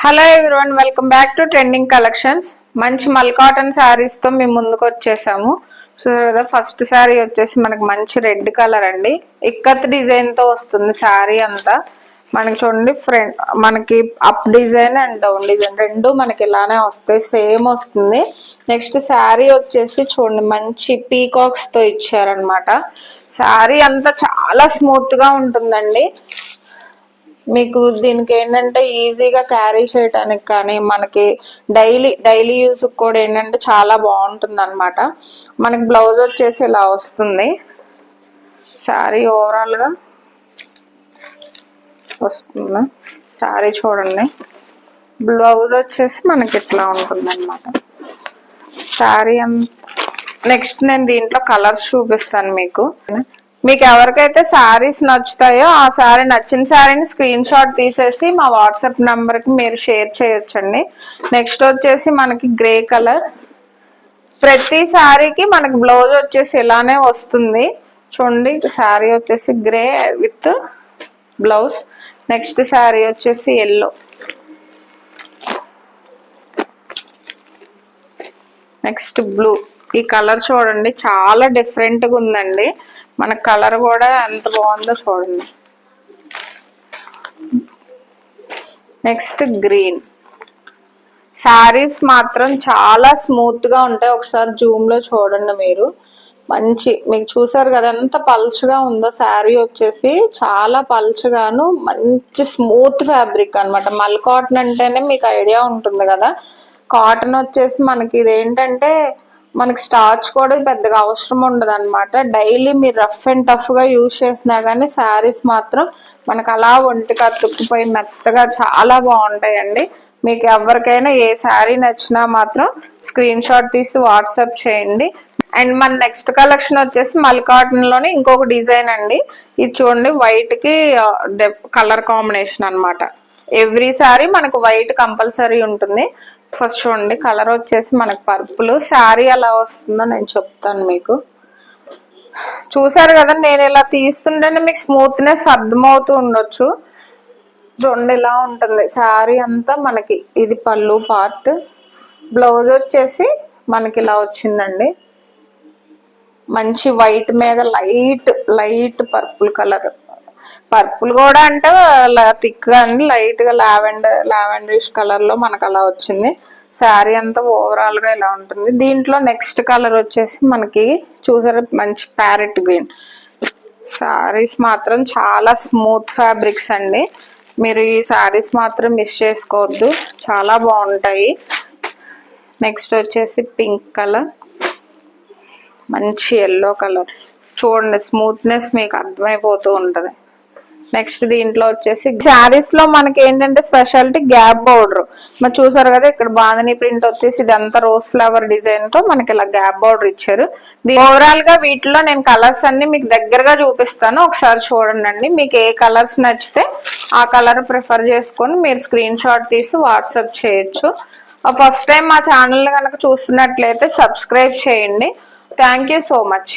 Hello everyone, welcome back to trending collections. మంచి మల్ cotton saris తో మేము ముందుకు వచ్చేసాము. సో ఫస్ట్ శారీ వచ్చేసి మనకి మంచి రెడ్ కలర్ అండి. ఇక్కత్ డిజైన్ తో వస్తుంది శారీ అంతా. మనకి చూడండి, ఫ్రంట్ మనకి up design and down design రెండు మనకి ఇలానే వస్తాయి, సేమ్ వస్తుంది. నెక్స్ట్ శారీ వచ్చేసి చూడండి, మంచి పీకాక్స్ తో ఇచ్చారనమాట. శారీ అంతా చాలా స్మూత్ గా ఉంటుందండి. మీకు దీనికి ఏంటంటే ఈజీగా క్యారీ చేయడానికి కానీ మనకి డైలీ యూజ్ కూడా ఏంటంటే చాలా బాగుంటుంది అనమాట. మనకి బ్లౌజ్ వచ్చేసి ఇలా వస్తుంది. శారీ ఓవరాల్ గా వస్తుంది. శారీ చూడండి, బ్లౌజ్ వచ్చేసి మనకి ఇట్లా ఉంటుంది అనమాట. శారీ నెక్స్ట్ నేను దీంట్లో కలర్స్ చూపిస్తాను మీకు. ఎవరికైతే శారీస్ నచ్చుతాయో ఆ శారీ నచ్చిన శారీని స్క్రీన్ షాట్ తీసేసి మా వాట్సాప్ నంబర్ కి మీరు షేర్ చేయొచ్చండి. నెక్స్ట్ వచ్చేసి మనకి గ్రే కలర్. ప్రతి శారీకి మనకి బ్లౌజ్ వచ్చేసి ఇలానే వస్తుంది. చూడండి, శారీ వచ్చేసి grey with blouse. Next sari వచ్చేసి ఎల్లో. Next blue. ఈ కలర్ చూడండి, చాలా డిఫరెంట్ గా ఉందండి. మన కలర్ కూడా ఎంత బాగుందో చూడండి. Next green. శారీస్ మాత్రం చాలా స్మూత్ గా ఉంటాయి. ఒకసారి జూమ్ లో చూడండి మీరు. మీకు చూసారు కదా ఎంత పల్చగా ఉందో. శారీ వచ్చేసి చాలా పల్చగాను మంచి స్మూత్ ఫ్యాబ్రిక్ అనమాట. మల్ కాటన్ అంటేనే మీకు ఐడియా ఉంటుంది కదా. కాటన్ వచ్చేసి మనకి ఇదేంటంటే మనకి స్టార్చ్ కూడా పెద్దగా అవసరం ఉండదు అనమాట. డైలీ మీరు రఫ్ అండ్ టఫ్ గా యూజ్ చేసినా కానీ శారీస్ మాత్రం మనకు అలా ఒంటిగా తుక్కుపోయి మెత్తగా చాలా బాగుంటాయండి. మీకు ఎవరికైనా ఏ శారీ నచ్చినా మాత్రం స్క్రీన్ షాట్ తీసి వాట్సాప్ చేయండి. అండ్ మన నెక్స్ట్ కలెక్షన్ వచ్చేసి మల్ కాటన్ లోనే ఇంకొక డిజైన్ అండి. ఇది చూడండి, వైట్ కి కలర్ కాంబినేషన్ అనమాట. ఎవ్రీ శారీ మనకు వైట్ కంపల్సరీ ఉంటుంది. ఫస్ట్ చూడండి, కలర్ వచ్చేసి మనకు పర్పుల్. శారీ ఎలా వస్తుందో నేను చెప్తాను మీకు. చూసారు కదా, నేను ఇలా తీస్తుంటేనే మీకు స్మూత్నెస్ అర్థమవుతూ ఉండొచ్చు. చూడండి, ఇలా ఉంటుంది శారీ అంతా. మనకి ఇది పళ్ళు పార్ట్. బ్లౌజ్ వచ్చేసి మనకి ఇలా వచ్చిందండి. మంచి వైట్ మీద లైట్ పర్పుల్ కలర్. పర్పుల్ కూడా అంటే థిక్ గా అండి, లైట్ గా లావెండరిష్ కలర్ లో మనకు అలా వచ్చింది. శారీ అంతా ఓవరాల్ గా ఇలా ఉంటుంది. దీంట్లో నెక్స్ట్ కలర్ వచ్చేసి మనకి చూసారు, మంచి ప్యారెట్ గ్రీన్. శారీస్ మాత్రం చాలా స్మూత్ ఫ్యాబ్రిక్స్ అండి. మీరు ఈ శారీస్ మాత్రం మిస్ చేసుకోవద్దు, చాలా బాగుంటాయి. నెక్స్ట్ వచ్చేసి పింక్ కలర్, మంచి ఎల్లో కలర్. చూడండి, స్మూత్నెస్ మీకు అర్థమైపోతూ ఉంటది. నెక్స్ట్ దీంట్లో వచ్చేసి శారీస్ లో మనకి ఏంటంటే స్పెషాలిటీ గ్యాప్ బోర్డర్. మరి చూసారు కదా, ఇక్కడ బాందని ప్రింట్ వచ్చేసి ఇదంతా రోజ్ ఫ్లవర్ డిజైన్ తో మనకి ఇలా గ్యాప్ బోర్డర్ ఇచ్చారు. ఓవరాల్ గా వీటిలో నేను కలర్స్ అన్ని మీకు దగ్గరగా చూపిస్తాను, ఒకసారి చూడండి. మీకు ఏ కలర్స్ నచ్చితే ఆ కలర్ ప్రిఫర్ చేసుకొని మీరు స్క్రీన్ షాట్ తీసి వాట్సాప్ చేయొచ్చు. ఫస్ట్ టైం మా ఛానల్ కనుక చూస్తున్నట్లయితే సబ్స్క్రైబ్ చేయండి. Thank you so much.